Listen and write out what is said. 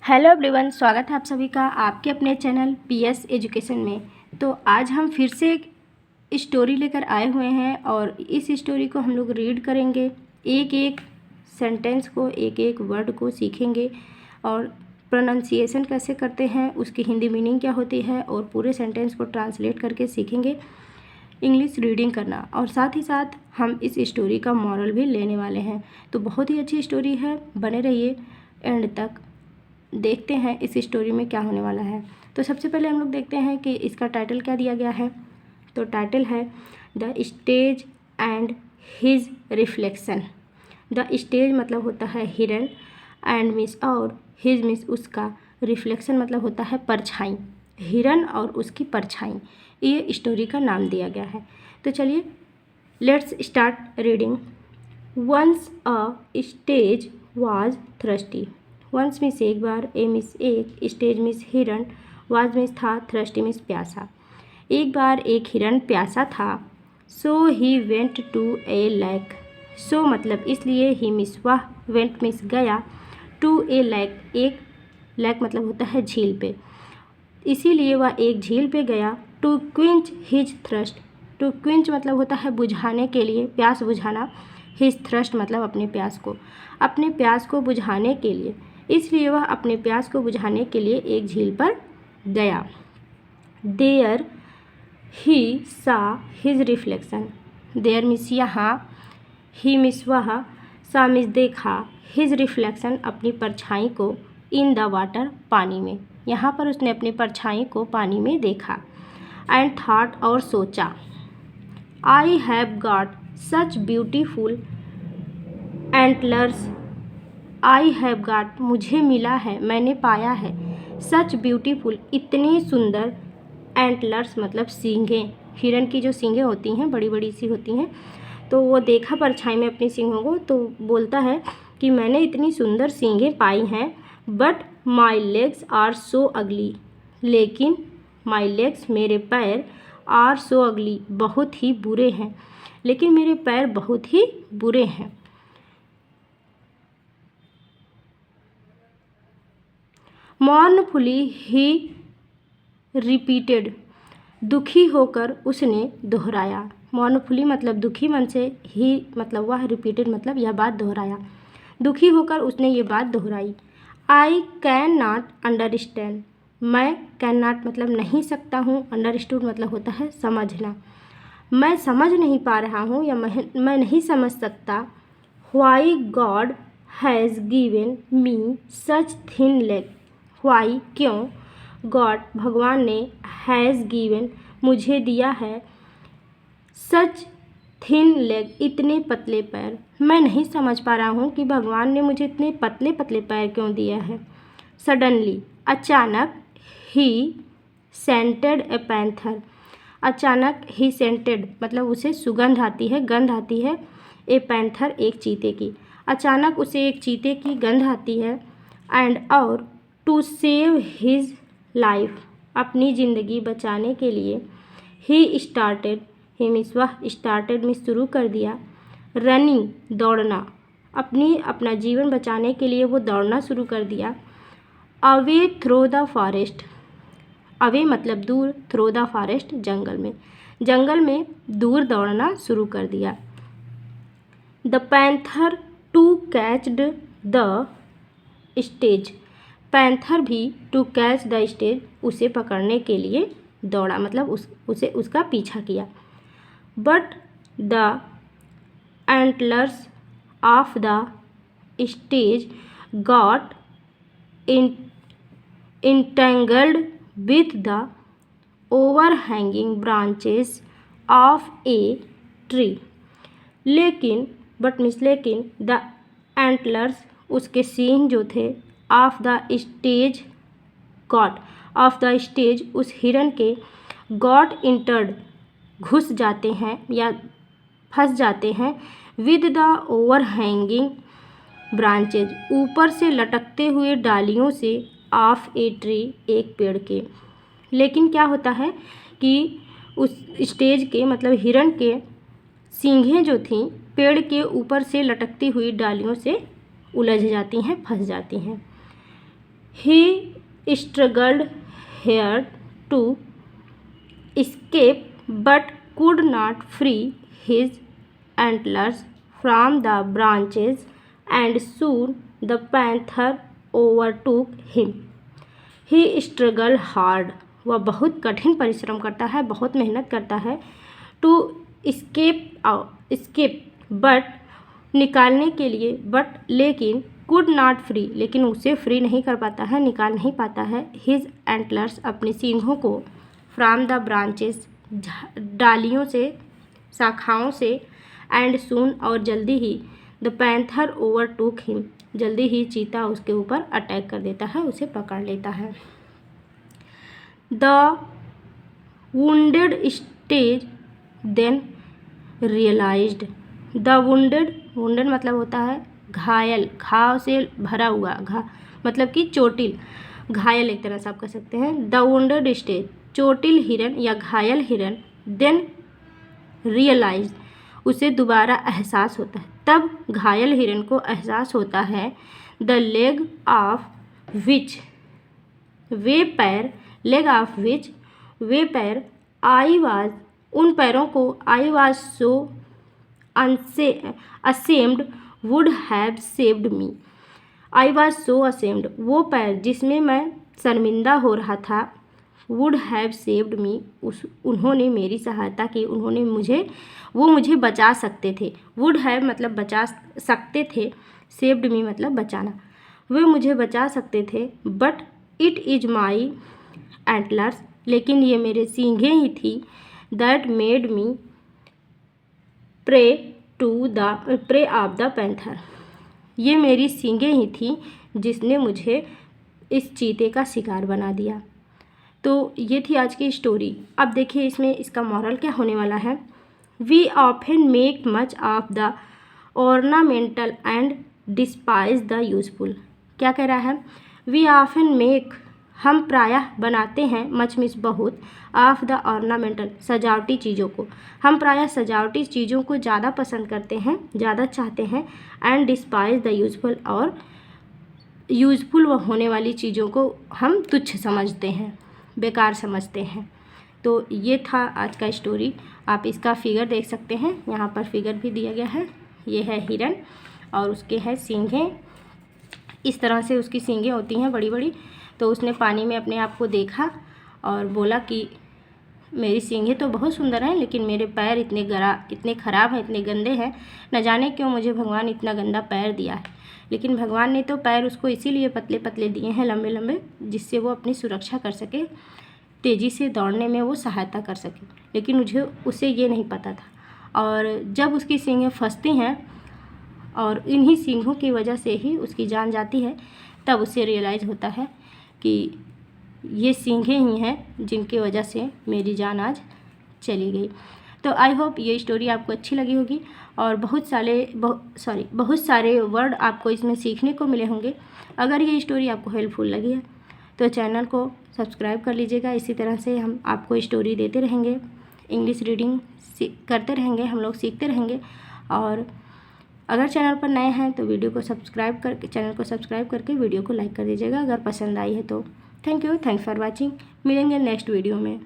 Hello everyone, स्वागत है आप सभी का आपके अपने चैनल पीएस एजुकेशन में। तो आज हम फिर से एक स्टोरी लेकर आए हुए हैं और इस स्टोरी को हम लोग रीड करेंगे। एक एक सेंटेंस को, एक एक वर्ड को सीखेंगे और प्रोनाउंसिएशन कैसे करते हैं, उसकी हिंदी मीनिंग क्या होती है और पूरे सेंटेंस को ट्रांसलेट करके सीखेंगे इंग्लिश रीडिंग करना। और साथ ही साथ हम इस स्टोरी का मॉरल भी लेने वाले हैं। तो बहुत ही अच्छी स्टोरी है, बने रहिए एंड तक। देखते हैं इस स्टोरी में क्या होने वाला है। तो सबसे पहले हम लोग देखते हैं कि इसका टाइटल क्या दिया गया है। तो टाइटल है the stage and his reflection. The stage मतलब होता है हिरन, एंड मीन्स और हिज मीन्स उसका, रिफ्लेक्शन मतलब होता है परछाई। हिरन और उसकी परछाई, ये स्टोरी का नाम दिया गया है। तो चलिए let's start reading. Once a stag was thirsty. Once means एक बार, ए मीन्स एक, स्टेज मीन्स हिरन, वाज मीन्स था, थ्रस्टी मीन्स प्यासा। एक बार एक हिरन प्यासा था। So he went to a lake. So मतलब इसलिए, ही मीन्स वह, वेंट मीन्स गया, टू ए लेक, एक लेक मतलब होता है झील पे, इसीलिए वह एक झील पे गया। To quench his thirst. To quench मतलब होता है बुझाने के लिए, प्यास बुझाना। हिज थ्रस्ट मतलब अपने प्यास को बुझाने के लिए, इसलिए वह अपने प्यास को बुझाने के लिए एक झील पर गया। देयर ही सा हिज रिफ्लेक्शन। देयर मीन्स यहाँ, ही मीन्स वह, सा मीन्स देखा, हिज रिफ्लेक्शन अपनी परछाई को, इन द वाटर पानी में, यहाँ पर उसने अपनी परछाई को पानी में देखा। एंड थॉट और सोचा, I have got such beautiful antlers. I have got मुझे मिला है, मैंने पाया है, सच ब्यूटीफुल इतनी सुंदर, एंटलर्स मतलब सींगें, हिरन की जो सींगें होती हैं बड़ी बड़ी सी होती हैं। तो वो देखा परछाई में अपनी सींगों को, तो बोलता है कि मैंने इतनी सुंदर सींगें पाई हैं। But my legs are so ugly. लेकिन माई लेग्स मेरे पैर, आर सो अगली बहुत ही बुरे हैं। लेकिन मेरे पैर बहुत ही बुरे हैं। मॉर्नफुली ही रिपीटेड। दुखी होकर उसने दोहराया। मॉर्नफुली मतलब दुखी मन से, ही मतलब वह, रिपीटेड मतलब यह बात दोहराया। दुखी होकर उसने ये बात दोहराई। I can not understand. मैं कैन नॉट मतलब नहीं सकता हूँ, अंडरस्टूड मतलब होता है समझना। मैं समझ नहीं पा रहा हूँ या मैं नहीं समझ सकता। Why God has given me such thin leg. Why क्यों, गॉड भगवान ने, हैज़ गिवन मुझे दिया है, सच थिन लेग इतने पतले पैर। मैं नहीं समझ पा रहा हूँ कि भगवान ने मुझे इतने पतले पतले पैर क्यों दिया है। सडनली अचानक, ही सेंटेड ए पैंथर। अचानक ही सेंटेड मतलब उसे सुगंध आती है, गंध आती है, ए पैंथर एक चीते की। अचानक उसे एक चीते की गंध आती है। एंड और टू सेव हिज लाइफ अपनी ज़िंदगी बचाने के लिए, ही स्टार्टेड, ही मीन्स वह, स्टार्टेड मीन्स शुरू कर दिया, रनिंग दौड़ना, अपना जीवन बचाने के लिए वो दौड़ना शुरू कर दिया। Away through the forest. Away मतलब दूर, थ्रो द फॉरेस्ट जंगल में दूर दौड़ना शुरू कर दिया। The panther too catched the stag. Panther भी टू कैच द स्टेज उसे पकड़ने के लिए दौड़ा, मतलब उसे उसका पीछा किया। But the antlers of the stage got entangled with the overhanging branches of a tree. लेकिन, बट मीन्स लेकिन, द एंटलर्स उसके सींग जो थे, of the stage got, of the stage उस हिरन के, गॉट इंटर्ड घुस जाते हैं या फंस जाते हैं, विद द ओवरहैंगिंग ब्रांचेज ऊपर से लटकते हुए डालियों से, ऑफ ए ट्री एक पेड़ के। लेकिन क्या होता है कि उस स्टेज के मतलब हिरन के सींगें जो थीं पेड़ के ऊपर से लटकती हुई डालियों से उलझ जाती हैं, फंस जाती हैं। He struggled hard to escape but could not free his antlers from the branches and soon the panther overtook him. He struggled hard. वह बहुत कठिन परिश्रम करता है, बहुत मेहनत करता है। टू escape बट निकालने के लिए, बट लेकिन could not free लेकिन उसे फ्री नहीं कर पाता है, निकाल नहीं पाता है। his antlers अपने सींगों को फ्रॉम द ब्रांचेस डालियों से, शाखाओं से, एंड सून और जल्दी ही, द पैंथर ओवरटूक हिम जल्दी ही चीता उसके ऊपर अटैक कर देता है, उसे पकड़ लेता है। The wounded stag then realized. The wounded मतलब होता है घायल, घाव से भरा हुआ, मतलब कि चोटिल, घायल एक तरह से आप कह सकते हैं। द वुंडेड स्टेज चोटिल हिरन या घायल हिरन, देन रियलाइज उसे दोबारा एहसास होता है, तब घायल हिरन को एहसास होता है। द लेग ऑफ विच वे पैर, लेग ऑफ विच वे पैर, आई वाज उन पैरों को, I was so ashamed would have saved me. I was so ashamed वो पैर जिसमें मैं शर्मिंदा हो रहा था, वुड हैव सेव्ड मी उन्होंने मेरी सहायता की, वो मुझे बचा सकते थे। वुड हैव मतलब बचा सकते थे, सेव्ड मी मतलब बचाना, वे मुझे बचा सकते थे। But it is my antlers लेकिन ये मेरे सींगें ही थी, that made me pray of the panther ये मेरी सींगें ही थी जिसने मुझे इस चीते का शिकार बना दिया। तो ये थी आज की स्टोरी। अब देखिए इसमें इसका मॉरल क्या होने वाला है। We often make much of the ornamental and despise the useful. क्या कह रहा है? वी ऑफन मेक हम प्रायः बनाते हैं, मच मीन्स बहुत, ऑफ द ऑर्नामेंटल सजावटी चीज़ों को, हम प्रायः सजावटी चीज़ों को ज़्यादा पसंद करते हैं, ज़्यादा चाहते हैं। एंड डिस्पाइज द यूजफुल और यूजफुल होने वाली चीज़ों को हम तुच्छ समझते हैं, बेकार समझते हैं। तो ये था आज का स्टोरी। आप इसका फिगर देख सकते हैं, यहाँ पर फिगर भी दिया गया है। ये है हिरन और उसके हैं सींगें, इस तरह से उसकी सींगें होती हैं बड़ी बड़ी। तो उसने पानी में अपने आप को देखा और बोला कि मेरी सींगें तो बहुत सुंदर हैं लेकिन मेरे पैर इतने ख़राब हैं, इतने गंदे हैं, न जाने क्यों मुझे भगवान इतना गंदा पैर दिया है। लेकिन भगवान ने तो पैर उसको इसीलिए पतले पतले दिए हैं, लंबे लंबे, जिससे वो अपनी सुरक्षा कर सके, तेज़ी से दौड़ने में वो सहायता कर सके। लेकिन उसे ये नहीं पता था। और जब उसकी सींगें फंसती हैं और इन्हीं सींगों की वजह से ही उसकी जान जाती है, तब उसे रियलाइज़ होता है कि ये सींगें ही हैं जिनकी वजह से मेरी जान आज चली गई। तो आई होप ये स्टोरी आपको अच्छी लगी होगी और बहुत सारे वर्ड आपको इसमें सीखने को मिले होंगे। अगर ये स्टोरी आपको हेल्पफुल लगी है तो चैनल को सब्सक्राइब कर लीजिएगा। इसी तरह से हम आपको स्टोरी देते रहेंगे, इंग्लिश रीडिंग करते रहेंगे, हम लोग सीखते रहेंगे। और अगर चैनल पर नए हैं तो चैनल को सब्सक्राइब करके वीडियो को लाइक कर दीजिएगा अगर पसंद आई है तो। Thank you, thanks for watching. मिलेंगे नेक्स्ट वीडियो में।